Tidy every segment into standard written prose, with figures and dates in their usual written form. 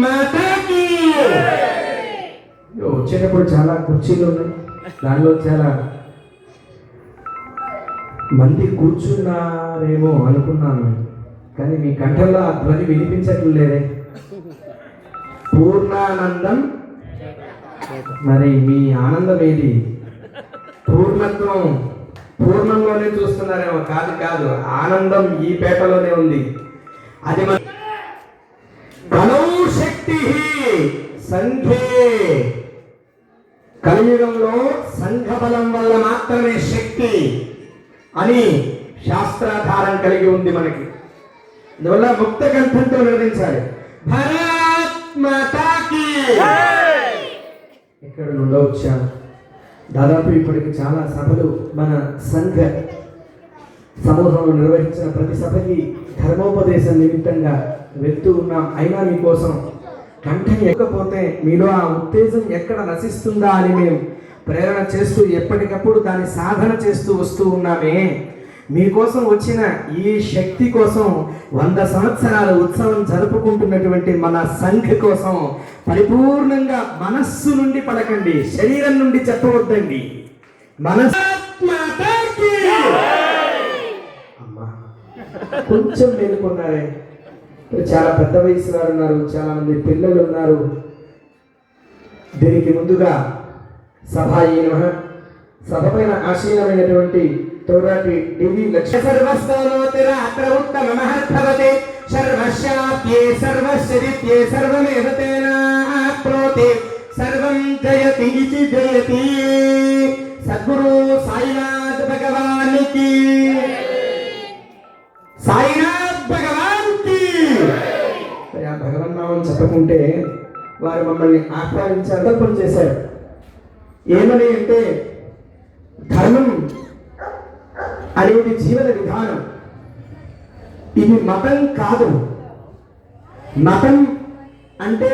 మాతాకి. వచ్చేటప్పుడు చాలా కుర్చీలు ఉన్నాయి, దానిలో చాలా మంది కూర్చున్నారేమో అనుకున్నాను, కానీ మీ కంఠంలో ఆ ధ్వని వినిపించట్లేదే. పూర్ణానందం. మరి మీ ఆనందం ఏది? పూర్ణత్వం పూర్ణంలోనే చూస్తున్నారేమో. కాదు కాదు, ఆనందం ఈ పేటలోనే ఉంది. అది మన శక్తి సంఘే. కలియుగంలో సంఘ బలం వల్ల మాత్రమే శక్తి అని శాస్త్రాధారం కలిగి ఉంది మనకి. అందువల్ల ముక్త కంఠంతో నిర్వహించాలి. భారత్ మాతాకి. ఎక్కడ నుండో వచ్చాను. దాదాపు ఇప్పటికి చాలా సభలు మన సంఘ సమూహంలో నిర్వహించిన ప్రతి సభకి ధర్మోపదేశం నిమిత్తంగా వెళ్తూ ఉన్నాం. అయినా మీకోసం కంఠం ఎక్కకపోతే మీలో ఆ ఉత్తేజం ఎక్కడ నశిస్తుందా అని మేము ప్రేరణ చేస్తూ ఎప్పటికప్పుడు దాన్ని సాధన చేస్తూ వస్తూ ఉన్నామే. మీకోసం వచ్చిన ఈ శక్తి కోసం 100 సంవత్సరాల ఉత్సవం జరుపుకుంటున్నటువంటి మన సంఘ కోసం పరిపూర్ణంగా మనస్సు నుండి పలకండి, శరీరం నుండి చెప్పవద్దండి. మనస్సు. అమ్మా కొంచెం మేలుకున్నారే. చాలా పెద్ద వయసు వారు ఉన్నారు, చాలా మంది పిల్లలు ఉన్నారు. దీనికి ముందుగా సభాయి నమః. సభ పైన ఆశీనమైనటువంటి తోరాటి డివి లక్ష్య సర్వస్తోనోతిరాత్ర ఉత్తమ మహద్భవతే సర్వస్యాప్యే సర్వస్యదిత్యే సర్వమేవ తేనాప్నోతి సర్వం జయతి ఇతి జయతి. సద్గురు సాయినాథ్ భగవాన్ కి. సాయినాథ్ భగవాన్ కి. ఆ భగవన్నామం చెప్పకుంటే వారు మమ్మల్ని ఆహ్వానించారు, చేశారు. ఏమని అంటే ధర్మం అనేది జీవన విధానం. ఇది మతం కాదు. మతం అంటే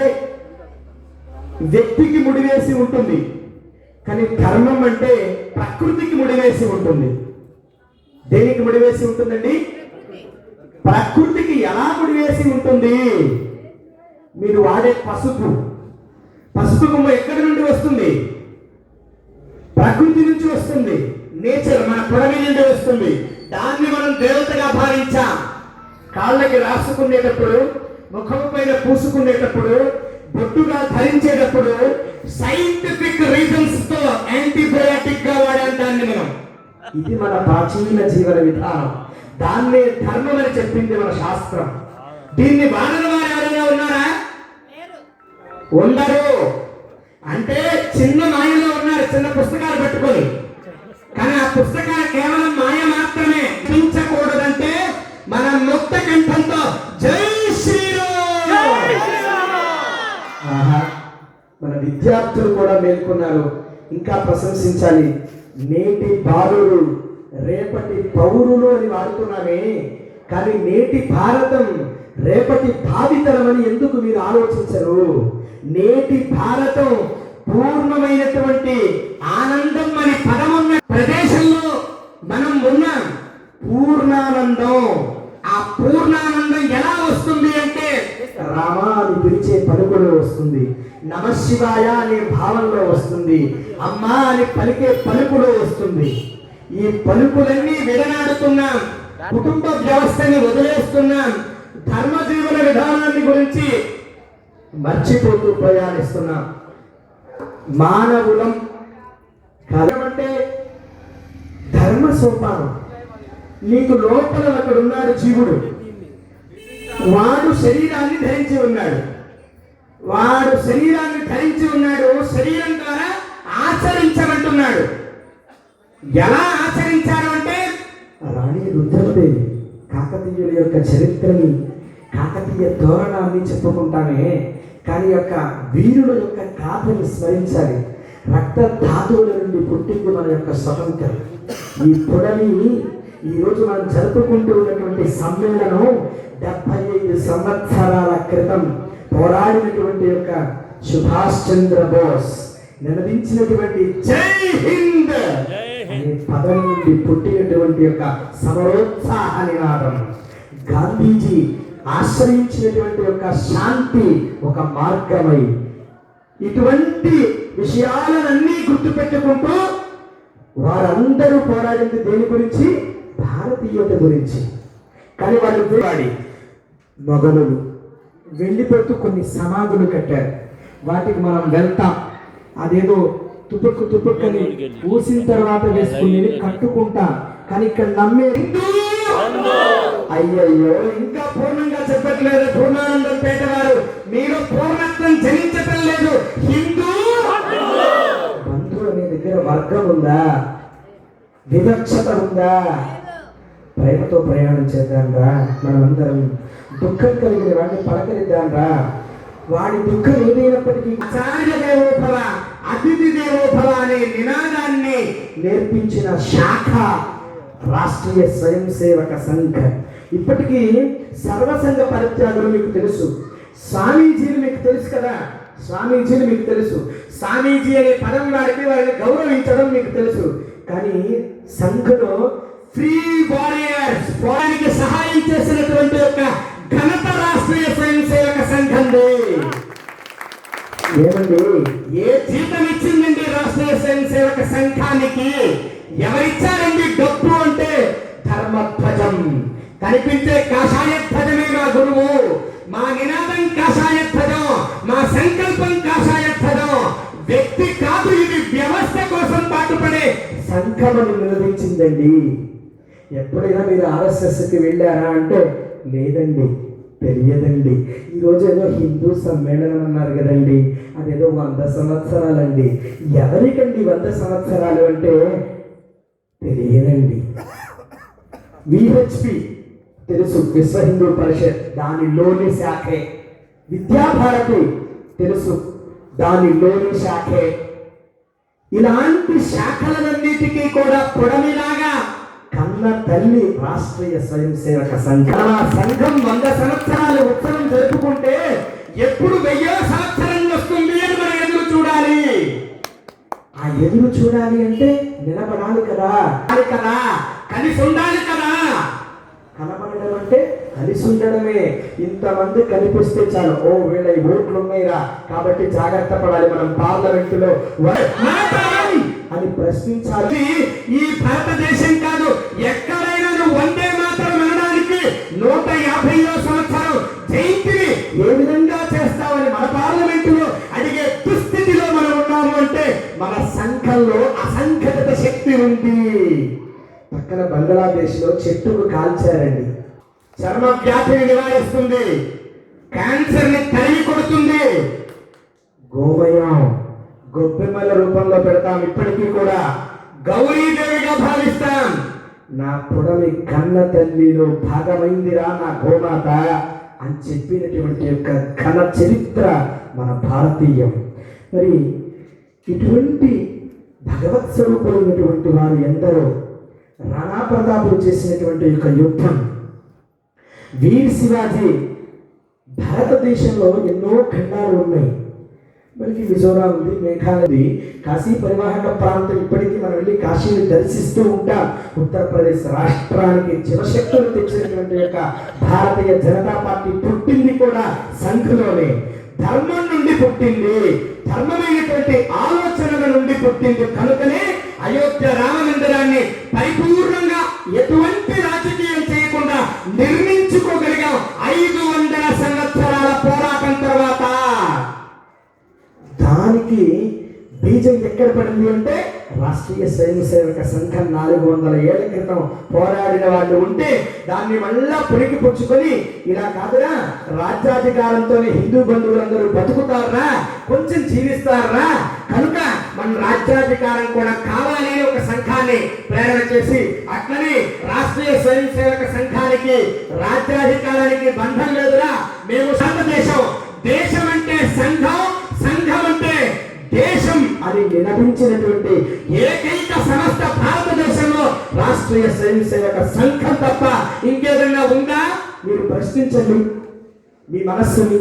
వ్యక్తికి ముడివేసి ఉంటుంది, కానీ ధర్మం అంటే ప్రకృతికి ముడివేసి ఉంటుంది. దేనికి ముడివేసి ఉంటుందండి? ప్రకృతికి. ఎలా ముడివేసి ఉంటుంది? మీరు వాడే పసుపు కొమ్మ ఎక్కడి నుండి వస్తుంది? ప్రకృతి నుంచి వస్తుంది. నేచర్ మన పొడవి నుండి వస్తుంది. దాన్ని మనం దేవతగా భావించాం. కాళ్ళకి రాసుకునేటప్పుడు, ముఖం పైన పూసుకునేటప్పుడు, బొట్టుగా ధరించేటప్పుడు సైంటిఫిక్ రీజన్స్ తో యాంటీబయాటిక్ గా వాడాం దాన్ని మనం. ఇది మన ప్రాచీన జీవన విధానం. దాన్నే ధర్మం అని చెప్పింది మన శాస్త్రం. దీన్ని వాడని వారు ఎవరైనా ఉన్నారా? ఉండరు. అంటే చిన్న మాయలో ఉన్నారు, చిన్న పుస్తకాలు పట్టుకొని. కానీ ఆ పుస్తకాలు కేవలం మాయ మాత్రమే. పెంచకూడదంటే మనం ముక్త కంఠంతో జై శ్రీరామ్. మన విద్యార్థులు కూడా మేల్కొన్నారు. ఇంకా ప్రశంసించాలి. నేటి బాలురు రేపటి పౌరులు అని వాడుతున్నామే, కానీ నేటి భారతం రేపటి భావితరం అని ఎందుకు మీరు ఆలోచించరు? నేటి భారతం పూర్ణమైనటువంటి ఆనందం అని పదమున్న ప్రదేశంలో మనం ఉన్నాం. పూర్ణానందం. ఆ పూర్ణానందం ఎలా వస్తుంది అంటే రామా అని పిలిచే పలుకులో వస్తుంది, నమశివాయ అనే భావంలో వస్తుంది, అమ్మా అని పలికే పలుకులో వస్తుంది. ఈ పలుకులన్నీ విడనాడుతున్నాం. కుటుంబ వ్యవస్థని వదిలేస్తున్నాం. ధర్మ జీవన విధానాన్ని గురించి మర్చిపోతూ ప్రయాణిస్తున్నాం. మానవులం కాదంటే ధర్మ సోపానం. నీకు లోపల ఒకడున్నాడు జీవుడు. వాడు శరీరాన్ని ధరించి ఉన్నాడు. శరీరం ద్వారా ఆచరించమంటున్నాడు. ఎలా ఆచరించారు అంటే రాణి రుద్రమదేవి కాకతీయుల యొక్క చరిత్రని, కాకతీయ తోరణాన్ని చెప్పుకుంటామే, కానీ యొక్క వీరుల యొక్క గాథని స్మరించాలి. రక్త ధాతువుల నుండి పుట్టింది మన యొక్క స్వతంత్రం. ఈ పొడని ఈరోజు మనం జరుపుకుంటూ ఉన్నటువంటి సమ్మేళనం 75 సంవత్సరాల క్రితం పోరాడినటువంటి యొక్క సుభాష్ చంద్ర బోస్ నినదించినటువంటి జై హింద్ అనే పదం నుండి పుట్టినటువంటి యొక్క సమరోత్సాహ నినాదం. గాంధీజీ ఆశ్రయించినటువంటి యొక్క శాంతి ఒక మార్గమై, ఇటువంటి విషయాలన్నీ గుర్తుపెట్టుకుంటూ వారందరూ పోరాడింది దేని గురించి? భారతీయత గురించి. కానీ వాళ్ళు పోరాడి మొఘలులు వెళ్ళిపోతూ కొన్ని సమాధులు కట్టారు. వాటికి మనం వెళ్తాం, అదేదో తుపుక్కు తుపుక్కని పూసిన తర్వాత వేసుకునేది కట్టుకుంటాం. కానీ ఇక్కడ నమ్మే అయ్యయ్యో ఇంకా పూర్ణంగా చెప్పట్లేదు పూర్ణానందం పేట వారు. మీరు పూర్ణత్వం జనించటం లేదు. హిందూ బంధువు అనే దగ్గర వర్గం ఉందా? వివక్షత ఉందా? ప్రేమతో ప్రయాణం చేద్దాంరా. మనమందరం దుఃఖం కలిగిన వాడిని పలకరిద్దాంరా. వాడి దుఃఖం ఏదైనప్పటికీ ఆచార్య దేవోభవ అతిథి దేవోభవ అనే నినాదాన్ని నేర్పించిన శాఖ రాష్ట్రీయ స్వయం సేవక సంఘ. ఇప్పటికీ సర్వసంఘ పరిత్యాగులు మీకు తెలుసు, స్వామీజీలు మీకు తెలుసు కదా. స్వామీజీలు మీకు తెలుసు, స్వామీజీ అనే పదం వాడికి వారిని గౌరవించడం మీకు తెలుసు. కానీ సంఘలో ఫ్రీ వారియర్స్ వారికి సహాయం చేసినటువంటి యొక్క ఘనత రాష్ట్రీయ స్వయం సేవక సంఘంది. ఏమండి ఏ జీతం ఇచ్చిందండి రాష్ట్రీయ స్వయం సేవక సంఘానికి? ఎవరిచ్చారండి డబ్బు అంటే? ధర్మధ్వజం, కనిపించే కాషాయ ధ్వజమే మా గురువు. మా నినాదం కాషాయ ధ్వజం, మా సంకల్పం కాషాయ ధ్వజం. వ్యక్తి కాదు, ఇది వ్యవస్థ కోసం పాటుపడే సంఘమని నిలదించిందండి. ఎప్పుడైనా మీరు ఆర్ఎస్ఎస్కి వెళ్ళారా అంటే లేదండి, తెలియదండి. ఈరోజు ఏదో హిందూ సమ్మేళనం అన్నారు కదండి, అదేదో 100 సంవత్సరాలండి. ఎవరికండి 100 సంవత్సరాలు అంటే తెలియదండి. విహెచ్పి తెలుసు, విశ్వ హిందూ పరిషత్, దానిలోని శాఖే. విద్యాభారతి తెలుసు, దానిలోని శాఖే. ఇలాంటి శాఖలన్నిటికీ కూడా పొడమిలాగా కన్న తల్లి రాష్ట్రీయ స్వయం సేవక సంఘం. సంఘం 100 సంవత్సరాలు ఉత్సవం జరుపుకుంటే ఎప్పుడు 1000వ సంవత్సరం వస్తుంది అని మనం ఎదురు చూడాలి. ఆ ఎదురు చూడాలి అంటే నిలబడాలి కదా, కలిసి ఉండాలి కదా. కనబడడం అంటే కలిసి ఉండడమే. ఇంతమంది కనిపిస్తే చాలు, ఓ వీళ్ళ ఈ ఓట్లు ఉన్నాయిరా కాబట్టి జాగ్రత్త పడాలి, మనం పార్లమెంటులో అని ప్రశ్నించాలి. ఈ భారతదేశం కాదు, ఎక్కడైనా నువ్వు వందే మాత్రం వినడానికి 150వ సంవత్సరం జయంతిని ఏ విధంగా చేస్తామని మన పార్లమెంటులో అడిగే దుస్థితిలో మనం ఉన్నాము అంటే మన సంఘంలో అసంఘటిత శక్తి ఉంది. పక్కన బంగ్లాదేశ్ లో చెట్టుకు కాల్చారండి. చర్మ వ్యాధిని నివారిస్తుంది, క్యాన్సర్ ని తరిమి కొడుతుంది. గోమయం గొబ్బెమ్మల రూపంలో పెడతాం, ఇప్పటికీ కూడా గౌరీదేవిగా భావిస్తాం. నా పొడవి కన్న తల్లిలో భాగమైందిరా నా గోమాత అని చెప్పినటువంటి యొక్క ఘన చరిత్ర మన భారతీయం. మరి ఇటువంటి భగవత్ స్వరూపులైనటువంటి వారు ఎందరో రాణా ప్రతాపుడు చేసినటువంటి యొక్క యుద్ధం, వీర్ శివాజీ. భారతదేశంలో ఎన్నో ఖండాలు ఉన్నాయి. మనకి మిజోరాం ఉంది, మేఘాలయ ఉంది, కాశీ పరివాహక ప్రాంతం. ఇప్పటికీ మనం వెళ్ళి కాశీని దర్శిస్తూ ఉంటాం. ఉత్తరప్రదేశ్ రాష్ట్రానికి శివశక్తులు తెచ్చినటువంటి యొక్క భారతీయ జనతా పార్టీ పుట్టింది కూడా సంఘలోనే. ధర్మం నుండి పుట్టింది, ధర్మమైనటువంటి ఆలోచనల నుండి పుట్టింది. కనుకనే అయోధ్య రామ మందిరాన్ని పరిపూర్ణంగా ఎటువంటి రాజకీయం చేయకుండా నిర్మించుకోగలిగాం 500 సంవత్సరాల పోరాటం తర్వాత. దానికి బీజం ఎక్కడ పడింది అంటే రాష్ట్రీయ స్వయం సేవక సంఘం 400 ఏళ్ల క్రితం పోరాడిన వాళ్ళు ఉంటే దాన్ని మళ్ళా పురికి పుచ్చుకొని ఇలా కాదురా, రాజ్యాధికారంతో హిందూ బంధువులందరూ బతుకుతారా, కొంచెం జీవిస్తారా, కనుక మన రాజ్యాధికారం కూడా కావాలి ఒక సంఘాన్ని ప్రేరణ చేసి, అట్లనే రాష్ట్రీయ స్వయం సేవక సంఘానికి రాజ్యాధికారానికి బంధం లేదురా, మేము భారతదేశం, దేశం అంటే సంఘం, సంఘం అంటే దేశం అని వినపించినటువంటి ఏకైక సంస్థ భారతదేశంలో రాష్ట్రీయ స్వయం సేవక సంఘం తప్ప ఇంకేదైనా ఉందా? మీరు ప్రశ్నించండి మీ మనస్సుని.